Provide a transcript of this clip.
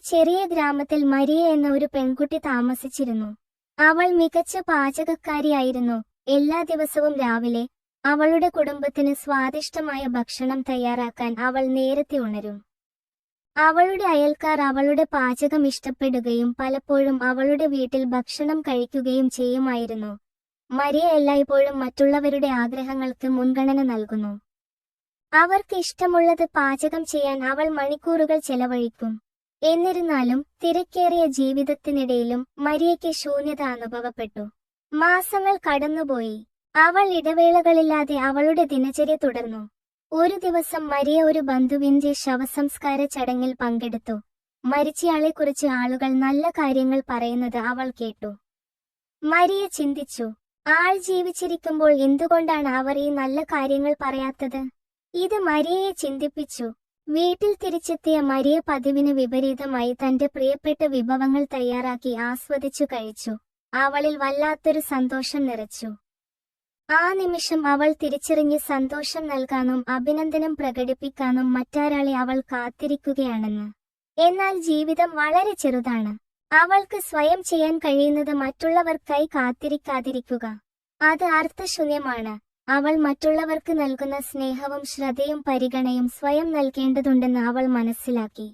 ചെറിയ ഗ്രാമത്തിൽ മരിയ എന്ന ഒരു പെൺകുട്ടി താമസിച്ചിരുന്നു. അവൾ മികച്ച പാചകക്കാരിയായിരുന്നു. എല്ലാ ദിവസവും രാവിലെ അവളുടെ കുടുംബത്തിന് സ്വാദിഷ്ടമായ ഭക്ഷണം തയ്യാറാക്കാൻ അവൾ നേരത്തെ ഉണരും. അവളുടെ അയൽക്കാർ അവളുടെ പാചകം ഇഷ്ടപ്പെടുകയും പലപ്പോഴും അവളുടെ വീട്ടിൽ ഭക്ഷണം കഴിക്കുകയും ചെയ്യുമായിരുന്നു. മരിയ എല്ലായ്പ്പോഴും മറ്റുള്ളവരുടെ ആഗ്രഹങ്ങൾക്ക് മുൻഗണന നൽകുന്നു. അവർക്ക് ഇഷ്ടമുള്ളത് പാചകം ചെയ്യാൻ അവൾ മണിക്കൂറുകൾ ചെലവഴിക്കും. എന്നിരുന്നാലും തിരക്കേറിയ ജീവിതത്തിനിടയിലും മരിയയ്ക്ക് ശൂന്യത അനുഭവപ്പെട്ടു. മാസങ്ങൾ കടന്നുപോയി. അവൾ ഇടവേളകളില്ലാതെ അവളുടെ ദിനചര്യ തുടർന്നു. ഒരു ദിവസം മരിയ ഒരു ബന്ധുവിന്റെ ശവസംസ്കാര ചടങ്ങിൽ പങ്കെടുത്തു. മരിച്ചയാളെക്കുറിച്ച് ആളുകൾ നല്ല കാര്യങ്ങൾ പറയുന്നത് അവൾ കേട്ടു. മരിയ ചിന്തിച്ചു, ആൾ ജീവിച്ചിരിക്കുമ്പോൾ എന്തുകൊണ്ടാണ് അവർ ഈ നല്ല കാര്യങ്ങൾ പറയാത്തത്? ഇത് മരിയയെ ചിന്തിപ്പിച്ചു. വീട്ടിൽ തിരിച്ചെത്തിയ മരിയ പതിവിന് വിപരീതമായി തന്റെ പ്രിയപ്പെട്ട വിഭവങ്ങൾ തയ്യാറാക്കി ആസ്വദിച്ചു കഴിച്ചു. അവളിൽ വല്ലാത്തൊരു സന്തോഷം നിറച്ചു. ആ നിമിഷം അവൾ തിരിച്ചറിഞ്ഞ് സന്തോഷം നൽകാനും അഭിനന്ദനം പ്രകടിപ്പിക്കാനും മറ്റാരാളെ അവൾ കാത്തിരിക്കുകയാണെന്ന്. എന്നാൽ ജീവിതം വളരെ ചെറുതാണ്. അവൾക്ക് സ്വയം ചെയ്യാൻ കഴിയുന്നത് മറ്റുള്ളവർക്കായി കാത്തിരിക്കാതിരിക്കുക. അത് അർത്ഥശൂന്യമാണ്. അവൾ മറ്റുള്ളവർക്ക് നൽകുന്ന സ്നേഹവും ശ്രദ്ധയും പരിഗണനയും സ്വയം നൽകേണ്ടതുണ്ടെന്ന് അവൾ മനസ്സിലാക്കി.